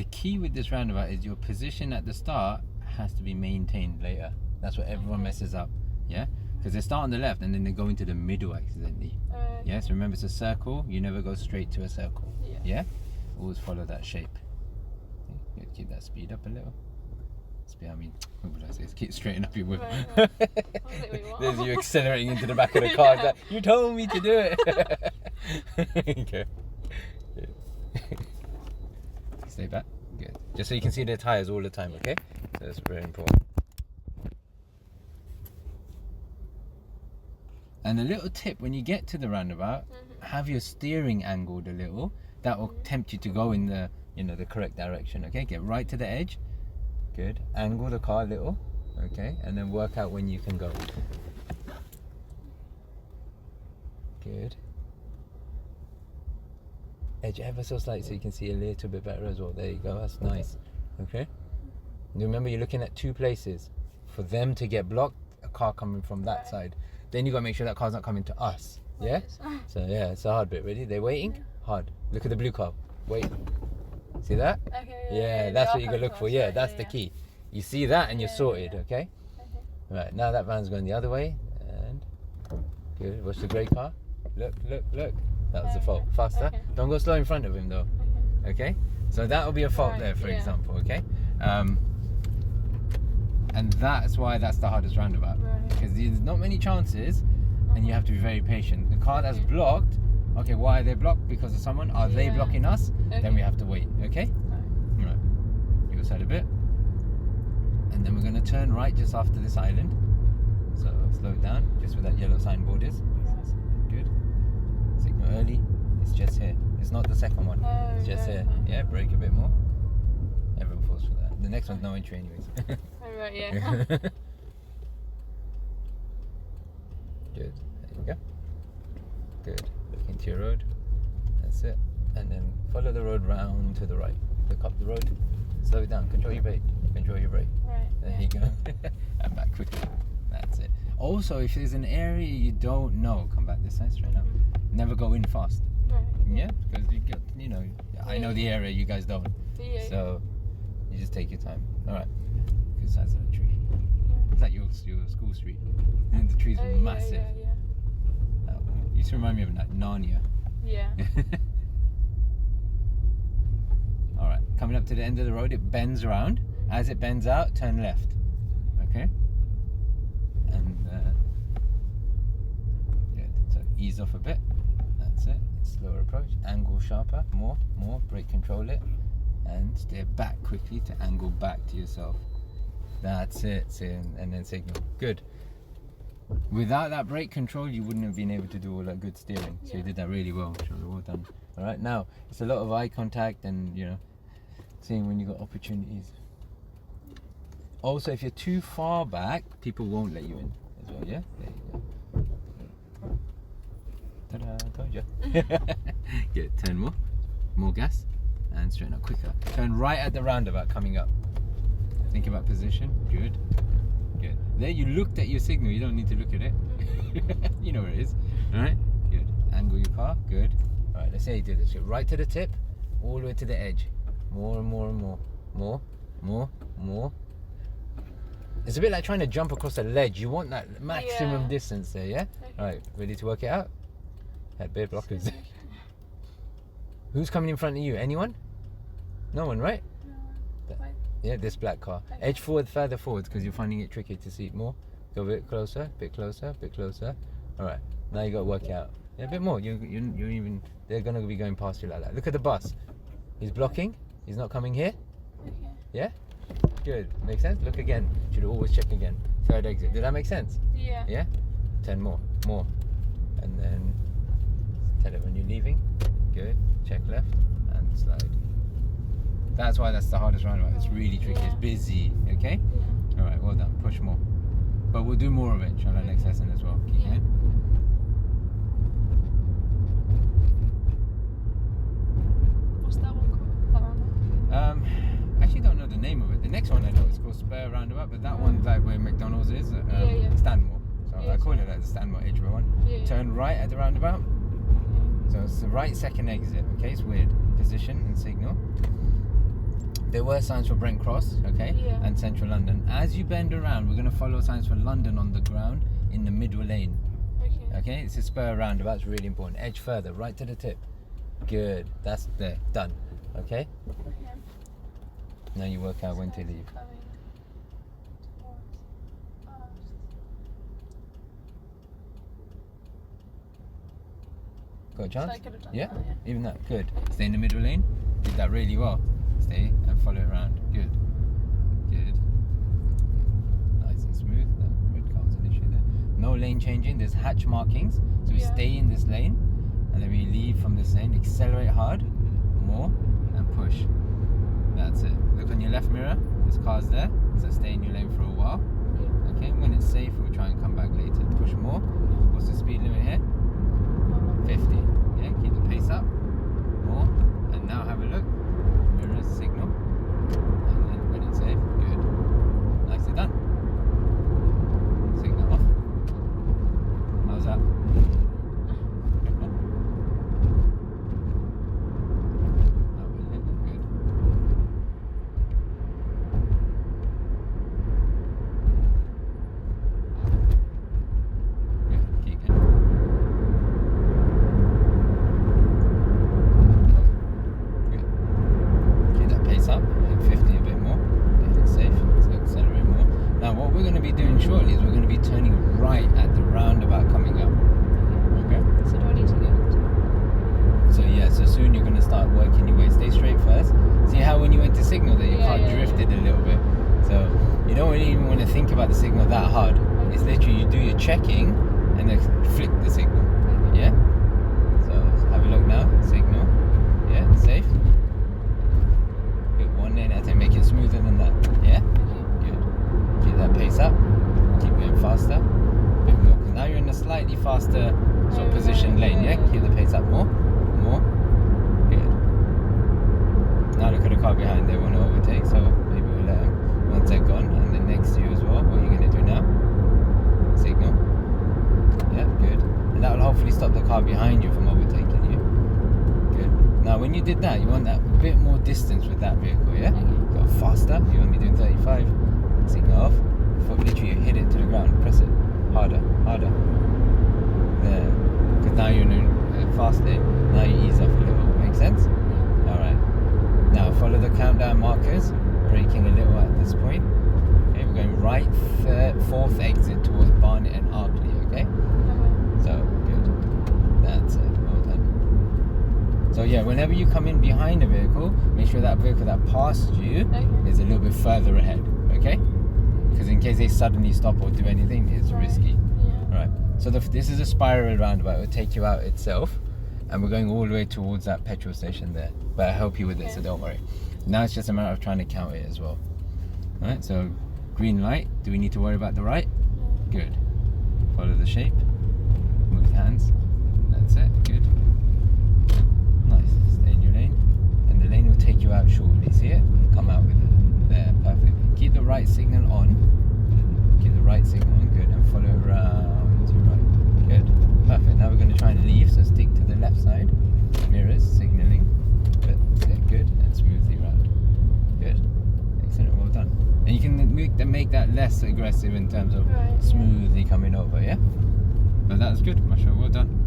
The key with this roundabout is your position at the start has to be maintained later. That's what everyone messes up. Yeah? Because they start on the left and then they go into the middle accidentally. Yes, remember it's a circle. You never go straight to a circle. Yeah? Always follow that shape. Okay, keep that speed up a little. Speed, I mean, what would I say? Keep straighten up your whip. Right. I was like, wait, what? There's you accelerating into the back of the car. Like, you told me to do it. Okay. Good. Stay back. Good. Just so you can see the tires all the time, okay? So that's very important. And a little tip, when you get to the roundabout, have your steering angled a little. That will tempt you to go in the, the correct direction, okay? Get right to the edge. Good. Angle the car a little, okay? And then work out when you can go. Good. Edge ever so slightly so you can see a little bit better as well. There you go, that's nice. Okay? And remember, you're looking at two places. For them to get blocked, a car coming from that side. Then you got to make sure that car's not coming to us. Yeah? So yeah, it's a hard bit. Ready? They're waiting? Hard. Look at the blue car. Wait. See that? Okay, yeah, that's what you got to look for. Yeah, that's the key. You see that and you're sorted, okay? Right, now that van's going the other way. And good. Watch the grey car. Look, look, look. That was the fault. Faster. Okay. Don't go slow in front of him though. Okay? So that will be a fault there, for example, okay? And that's why that's the hardest roundabout. Because there's not many chances and you have to be very patient. The car that's blocked, okay, why are they blocked? Because of someone? Are they blocking us? Then we have to wait, okay? Right. Your side a bit. And then we're going to turn right just after this island. So slow it down, just where that yellow signboard is. Good. Signal early. It's just here. It's not the second one. It's just here. Yeah, brake a bit more. Everyone falls for that. The next one's no entry anyways. Right, yeah. Good. There you go. Good. Look into your road. That's it. And then follow the road round to the right. Look up the road. Slow it down. Control your brake. Control your brake. Right. There you go. And back quickly. That's it. Also, if there's an area you don't know, come back this side straight up. Never go in fast. Right. Yeah, because you get, I know the area, you guys don't. Yeah. So you just take your time. All right. Good size of the tree. It's like your school street. And the trees are massive. Yeah. You used to remind me of like Narnia. Yeah. All right. Coming up to the end of the road, it bends around. As it bends out, turn left. Okay. And good. So ease off a bit. That's it. Slower approach. Angle sharper. More. Brake control it. And steer back quickly to angle back to yourself. That's it. And then signal. Good. Without that brake control, you wouldn't have been able to do all that good steering. So you did that really well. Well done. All right. Now it's a lot of eye contact and seeing when you got opportunities. Also, if you're too far back, people won't let you in as well. Yeah. There you go. Ta-da! Told you. Good. Turn more gas, and straighten up quicker. Turn right at the roundabout coming up. Think about position. Good. There you looked at your signal. You don't need to look at it. You know where it is. All right. Good. Angle your car. Good. All right. Let's say you do this. Go right to the tip, all the way to the edge. More and more and more. More. It's a bit like trying to jump across a ledge. You want that maximum distance there. Yeah. Okay. All right. Ready to work it out? Had bare blockers. Who's coming in front of you? Anyone? No one, right? Yeah, this black car. Okay. Edge forward, further forwards, because you're finding it tricky to see it more. Go a bit closer. All right, now you got to work it out. Yeah, a bit more. You're even. They're gonna be going past you like that. Look at the bus. He's blocking. He's not coming here. Okay. Yeah. Good. Makes sense. Look again. Should always check again. Third exit. Did that make sense? Yeah. Yeah. 10 more, and then tell it when you're leaving. Good. Check left and slide. That's why that's the hardest roundabout. It's really tricky. It's busy. Okay. All right. Well done. Push more. But we'll do more of it. Shall I next lesson as well? Keep going. What's that one called? That roundabout? Actually don't know the name of it. The next one I know is called Spur roundabout, but that one's like where McDonald's is. Stanmore. So I call it like the Stanmore Edgeware one. Turn right at the roundabout. So it's the right second exit. Okay, it's weird. Position and signal. There were signs for Brent Cross, okay, Yeah. and Central London. As you bend around, we're going to follow signs for London on the ground in the middle lane. Okay. Okay, it's a spur roundabout. It's really important. Edge further, right to the tip. Good. That's there. Done. Okay. Okay. Now you work out when to So leave. coming towards us. Got a chance? So I could have done Yeah? that, yeah. Even that. Good. Stay in the middle lane. Did that really well. Stay and follow it around. Good. Good. Nice and smooth. That red car was an issue there. No lane changing. There's hatch markings. So we Yeah. stay in this lane and then we leave from this lane. Accelerate hard. More. And push. That's it. Look on your left mirror. There's cars there. So stay in your lane for a while. Yeah. Okay. When it's safe, we'll try and come back later. Push more. What's the speed limit here? 50. Yeah, keep the pace up. More. And now have a look. Mirrors, signal. And then when it's safe, good. Nicely done. Signal off. How's that? Good. Good. Keep going. Good. Keep that pace up, hit 50 a bit more, if it's safe, so accelerate more. Now what we're going to be doing shortly is we're going to be turning right at the roundabout coming up. Okay? So do I need to go into? So yeah, so soon you're going to start working your way. Stay straight first. See how when you went to signal there, your car drifted a little bit. So you don't really even want to think about the signal that hard. It's literally you do your checking and then flick the signal. Yeah? So have a look now. Signal. Yeah, safe. Good. One lane at a time. Make it smoother than that. Yeah? Good. Keep that pace up. Keep going faster. A bit more. Because now you're in a slightly faster sort of position lane. Yeah? Keep the pace up more. More. Good. Now look at the car behind. They want to overtake. So maybe we'll let them. Once they're gone. And then next to you as well. What are you going to do now? Signal. Yeah, good. And that will hopefully stop the car behind you from overtaking you. Good. Now when you did that, you want that bit more distance with that vehicle, yeah? Go faster. You want me doing 35. Signal off. Foot literally you hit it to the ground. Press it. Harder. Harder. There. Because now you're in a fast lane. Now you ease off a little. Make sense? Alright. Now follow the countdown markers. Braking a little at this point. Okay, we're going right, fourth exit towards Barnet and Arkley, okay? So, good. That's it, well done. So yeah, whenever you come in behind a vehicle, make sure that vehicle that passed you is a little bit further ahead, okay? Because in case they suddenly stop or do anything, it's risky. Yeah. Right, so this is a spiral roundabout. It will take you out itself. And we're going all the way towards that petrol station there. But I'll help you with it, so don't worry. Now it's just a matter of trying to count it as well. Alright, so green light. Do we need to worry about the right? Good. Follow the shape. Move the hands. That's it. Good. Nice. Stay in your lane. And the lane will take you out shortly. See it? Come out with it. There. Perfect. Keep the right signal on. Keep the right signal on. Good. And follow it around to right. Good. Perfect. Now we're going to try and leave. So stick to the left side. Mirrors. Signaling. Good. And smoothly round. Good. Excellent. Well done. And you can make that less aggressive in terms of smoothly coming over, yeah? But that's good, Masha. Well done.